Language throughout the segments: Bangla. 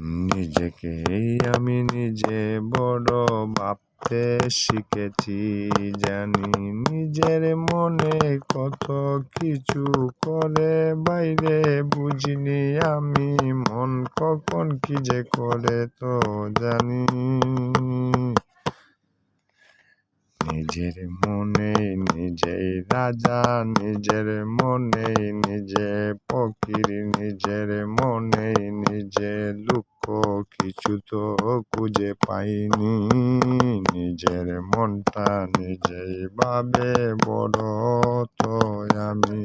নিজেকেই আমি নিজে বড় ভাবতে শিখেছি, জানি নিজের মনে কত কিছু করে বাইরে বুঝিনি আমি, মন কখন কি যে করে তো জানি। নিজের মনে নিজেই রাজা, নিজের মনে নিজে ফকির, নিজের মনে নিজে লুক্ষ কিছু তো খুঁজে পাইনি। নিজের মনটা নিজেই ভাবে বড় তো আমি।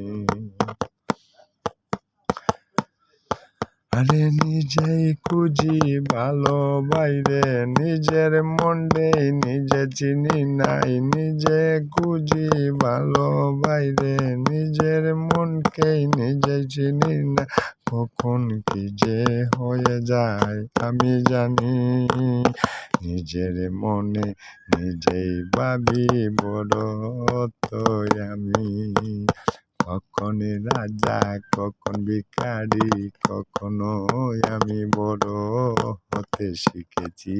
আরে নিজেই খুঁজি ভালো বাইরে, নিজের মনে নিজে চিনি নাই। নিজে খুঁজি ভালো বাইরে, নিজের মনকেই নিজে চিনি না। কখন কি যে হয়ে যায় আমি জানি। নিজের মনে নিজেই ভাবি বড় তো আমি। কখন রাজা কখন ভিখারি, কখনো আমি বড় হতে শিখেছি।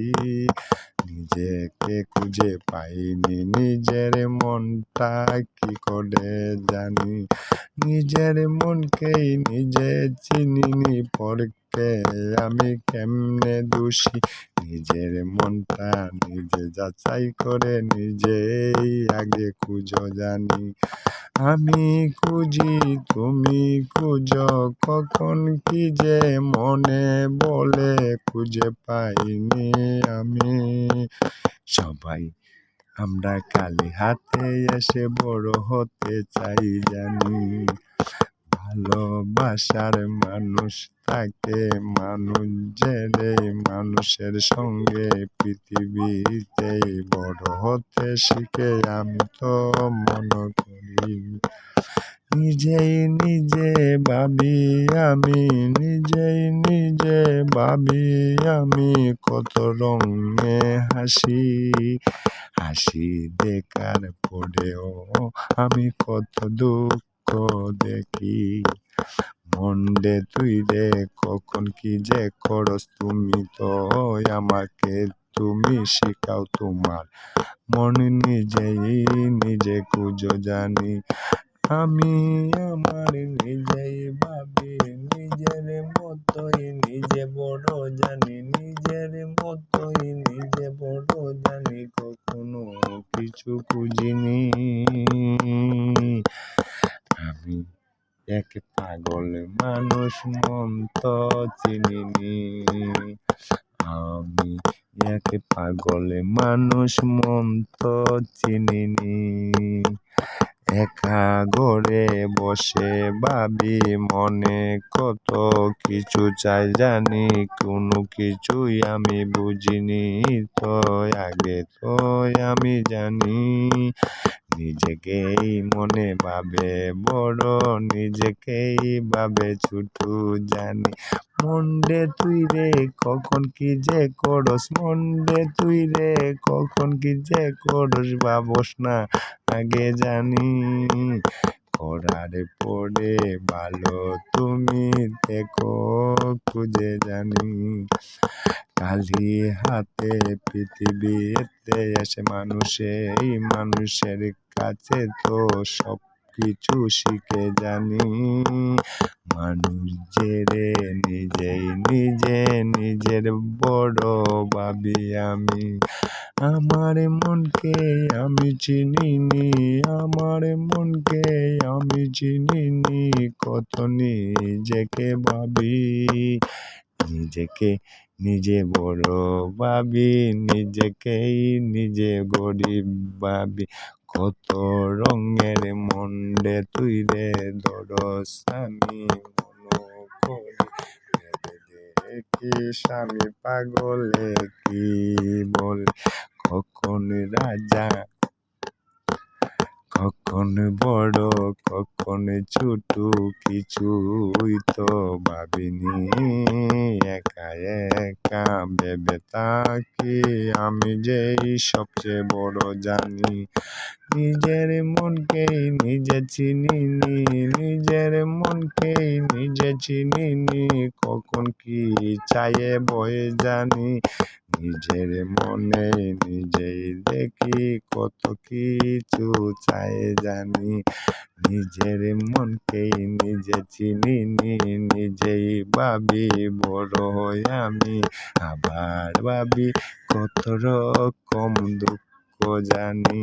নিজেকে খুঁজে পাইনি, নিজের মনটা কি করে জানি। নিজের মনকেই নিজে চিনিনি, পরকে আমি কেমনে দোষী। নিজের মনটা নিজে যাচাই করে নিজেই আগে খুঁজো জানি। আমি খুঁজি তুমি খুঁজো, কখন কি যে মনে বলে খুঁজে পাইনি আমি। সবাই আমরা খালি হাতে এসে বড় হতে চাই জানি। ভালোবাসার মানুষ থাকে মানুষ জেরে, মানুষের সঙ্গে পৃথিবীতে বড় হতে শিখে আমি তো মনে করি। নিজেই নিজে ভাবি আমি, নিজেই নিজে ভাবি আমি, কত রঙে হাসি। হাসি দেখার পরেও আমি কত দুঃখ দেখি। মন রে তুই রে কখন কি যে করস, তুমি তো আমাকে তুমি শিখাও তোমার মন নিজেই নিজে খুঁজো জানি। আমি আমার নিজেই ভাবি, নিজের মতোই নিজে বড় জানি। নিজের মতোই নিজে বড় জানি, কখনো কিছু খুঁজিনি। আমি এক পাগল মানুষ, মন তো চিনিনি। আমি এক পাগল মানুষ, মন তো চিনিনি। একা ঘরে বসে ভাবি মনে কত কিছু চাই জানি, কোনো কিছুই আমি বুঝিনি তো আগে তো আমি জানি। নিজেকেই মনে ভাবে বড়, নিজেকেই ভাবে ছোট জানি। মন রে তুই রে কখন কি যে করস, মন রে তুই রে কখন কি যে করস, ভাবস না আগে জানি। করার পরে ভালো তুমি দেখো খুঁজে জানি। খালি হাতে পৃথিবীতে এসে মানুষেই মানুষের কাছে তো সব কিছু শিখে জানি। মানুষ জেরে নিজেই নিজে নিজের বড় ভাবি আমি। আমার মনকে আমি চিনিনি, আমার মনকে আমি চিনিনি, কত নিজেকে ভাবি। নিজেকে নিজে বড় ভাবি, নিজেকেই নিজে গরিব ভাবি। কত রঙের মন রে তুই রে দরস আমি মনে করি। দেখিস আমি পাগলে কি বলে, কখন রাজা কখন বড় কখন ছোট কিছুই তো ভাবিনি। একা একা ভেবে থাকি আমি যেই সবচেয়ে বড় জানি। নিজের মনকেই নিজে চিনিনি, নিজের মনকেই নিজে চিনিনি, কখন কি চায়ে বয়ে জানি। নিজের মনে নিজেই দেখি কত কিছু চায় জানি। নিজের মনকেই নিজে চিনিনি, নিজেই ভাবি বড় হই আমি, আবার ভাবি কত রকম দুঃখ জানি।